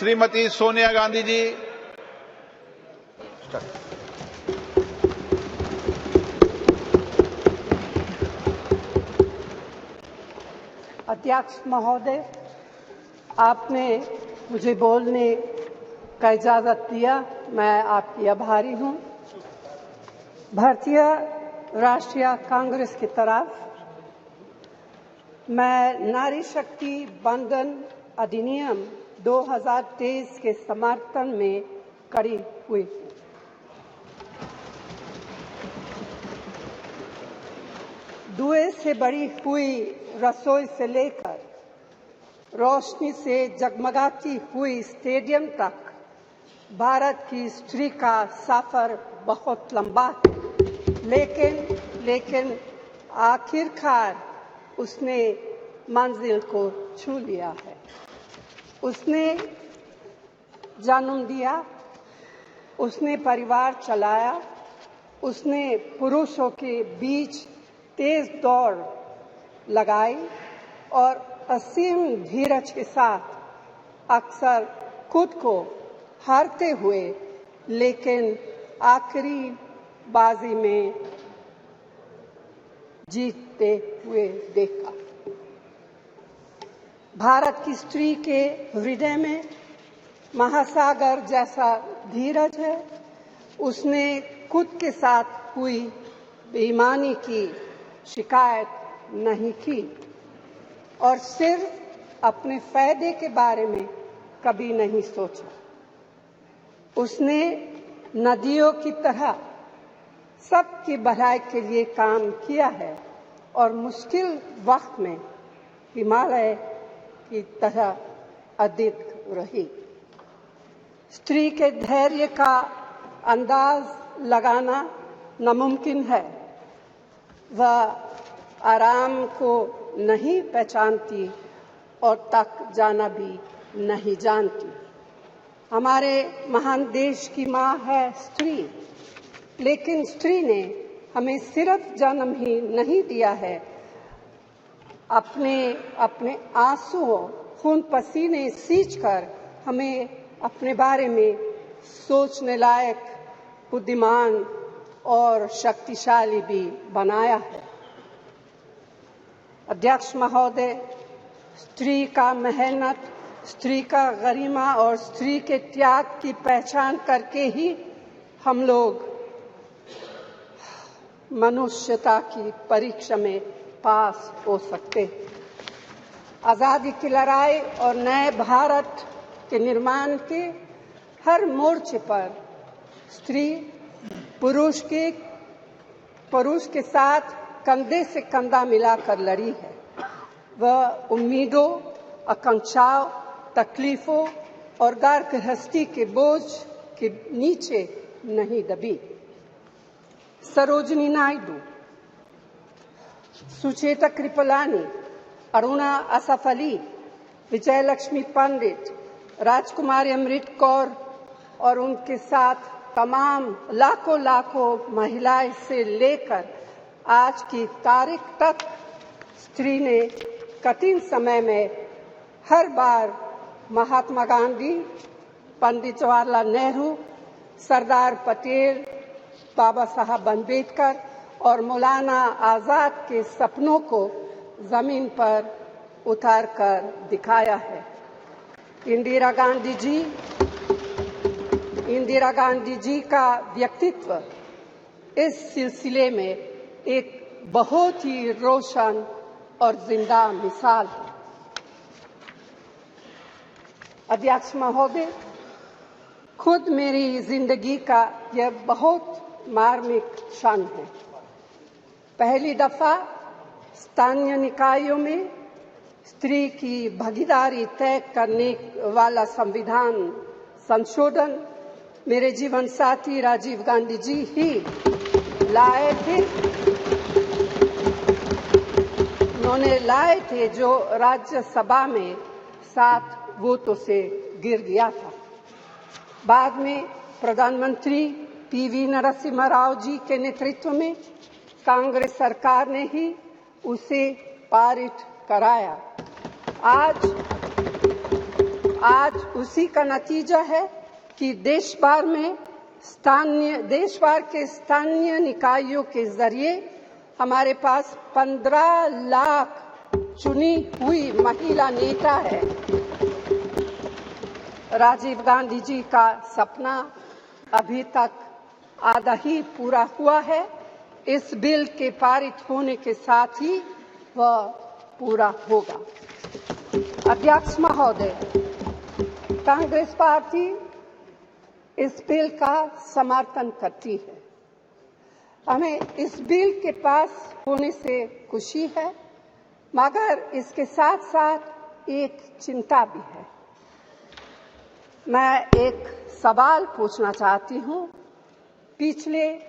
श्रीमती सोनिया गांधी जी। अध्यक्ष महोदय, आपने मुझे बोलने का इजाज़त दिया, मैं आपकी आभारी हूँ। भारतीय राष्ट्रीय कांग्रेस की तरफ मैं नारी शक्ति बंधन अधिनियम 2023 के समर्थन में खड़ी हुई। धुएं से भरी हुई रसोई से लेकर रोशनी से जगमगाती हुई स्टेडियम तक भारत की स्त्री का सफर बहुत लंबा है, लेकिन आखिरकार उसने मंजिल को छू लिया है। उसने जन्म दिया, उसने परिवार चलाया, उसने पुरुषों के बीच तेज दौड़ लगाई और असीम धीरज के साथ अक्सर खुद को हारते हुए लेकिन आखिरी बाजी में जीतते हुए देखा। भारत की स्त्री के हृदय में महासागर जैसा धीरज है। उसने खुद के साथ हुई बेईमानी की शिकायत नहीं की और सिर्फ अपने फायदे के बारे में कभी नहीं सोचा। उसने नदियों की तरह सबकी भलाई के लिए काम किया है और मुश्किल वक्त में हिमालय की तरह अडिग रही। स्त्री के धैर्य का अंदाज लगाना नामुमकिन है। वह आराम को नहीं पहचानती और तक जाना भी नहीं जानती। हमारे महान देश की माँ है स्त्री, लेकिन स्त्री ने हमें सिर्फ जन्म ही नहीं दिया है, अपने आंसुओं खून पसीने सींचकर हमें अपने बारे में सोचने लायक, बुद्धिमान और शक्तिशाली भी बनाया है। अध्यक्ष महोदय, स्त्री का मेहनत, स्त्री का गरिमा और स्त्री के त्याग की पहचान करके ही हम लोग मनुष्यता की परीक्षा में पास हो सकते हैं। आज़ादी की लड़ाई और नए भारत के निर्माण के हर मोर्चे पर स्त्री पुरुष के साथ कंधे से कंधा मिलाकर लड़ी है। वह उम्मीदों, आकांक्षाओं, तकलीफों और घर गृहस्थी के बोझ के नीचे नहीं दबी। सरोजिनी नायडू, सुचेता कृपलानी, अरुणा असफ अली, विजयलक्ष्मी पंडित, राजकुमारी अमृत कौर और उनके साथ तमाम लाखों महिलाएं से लेकर आज की तारीख तक स्त्री ने कठिन समय में हर बार महात्मा गांधी, पंडित जवाहरलाल नेहरू, सरदार पटेल, बाबा साहब अम्बेडकर और मौलाना आजाद के सपनों को जमीन पर उतारकर दिखाया है। इंदिरा गांधी जी का व्यक्तित्व इस सिलसिले में एक बहुत ही रोशन और जिंदा मिसाल है। अध्यक्ष महोदय, खुद मेरी जिंदगी का यह बहुत मार्मिक क्षण है। पहली दफा स्थानीय निकायों में स्त्री की भागीदारी तय करने वाला संविधान संशोधन मेरे जीवन साथी राजीव गांधी जी ही लाए थे। उन्होंने लाए थे जो राज्यसभा में 7 वोटों से गिर गया था। बाद में प्रधानमंत्री पीवी नरसिम्हा राव जी के नेतृत्व में कांग्रेस सरकार ने ही उसे पारित कराया। आज उसी का नतीजा है कि देश भर के स्थानीय निकायों के जरिए हमारे पास 15 लाख चुनी हुई महिला नेता है। राजीव गांधी जी का सपना अभी तक आधा ही पूरा हुआ है। इस बिल के पारित होने के साथ ही वह पूरा होगा। अध्यक्ष महोदय, कांग्रेस पार्टी इस बिल का समर्थन करती है। हमें इस बिल के पास होने से खुशी है, मगर इसके साथ साथ एक चिंता भी है। मैं एक सवाल पूछना चाहती हूँ। पिछले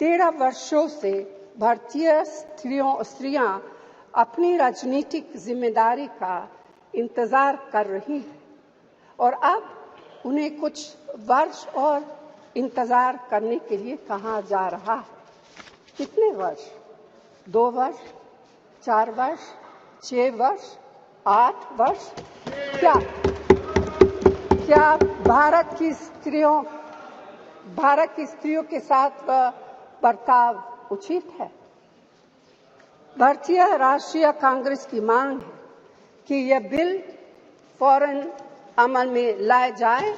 13 वर्षों से भारतीय स्त्रियां अपनी राजनीतिक जिम्मेदारी का इंतजार कर रही हैं और अब उन्हें कुछ वर्ष और इंतजार करने के लिए कहा जा रहा है। कितने वर्ष? 2 वर्ष, 4 वर्ष, 6 वर्ष, 8 वर्ष? क्या भारत की स्त्रियों के साथ बर्ताव उचित है? भारतीय राष्ट्रीय कांग्रेस की मांग है कि यह बिल फौरन अमल में लाया जाए,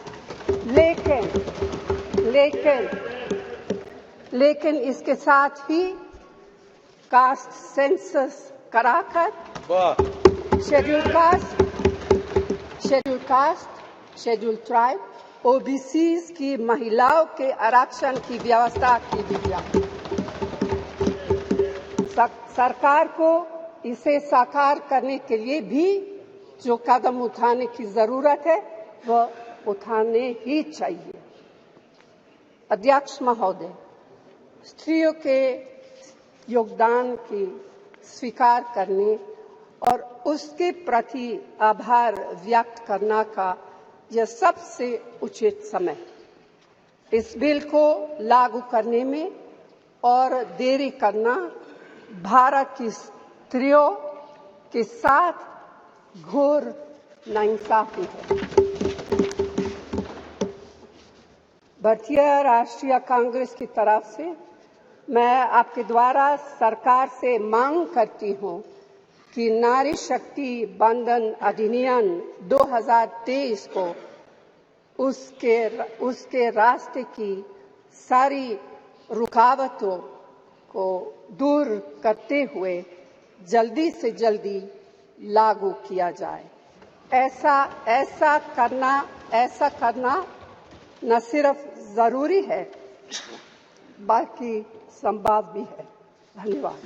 लेकिन इसके साथ ही कास्ट सेंसस कराकर शेड्यूल ट्राइब, ओबीसीज की महिलाओं के आरक्षण की व्यवस्था की भी जाए। सरकार को इसे साकार करने के लिए भी जो कदम उठाने की जरूरत है वह उठाने ही चाहिए। अध्यक्ष महोदय, स्त्रियों के योगदान की स्वीकार करने और उसके प्रति आभार व्यक्त करना का यह सबसे उचित समय। इस बिल को लागू करने में और देरी करना भारत की स्त्रियों के साथ घोर नाइंसाफी है। भारतीय राष्ट्रीय कांग्रेस की तरफ से मैं आपके द्वारा सरकार से मांग करती हूं कि नारी शक्ति बंधन अधिनियम 2023 को उसके रास्ते की सारी रुकावटों को दूर करते हुए जल्दी से जल्दी लागू किया जाए। ऐसा करना न सिर्फ जरूरी है बल्कि संभव भी है। धन्यवाद।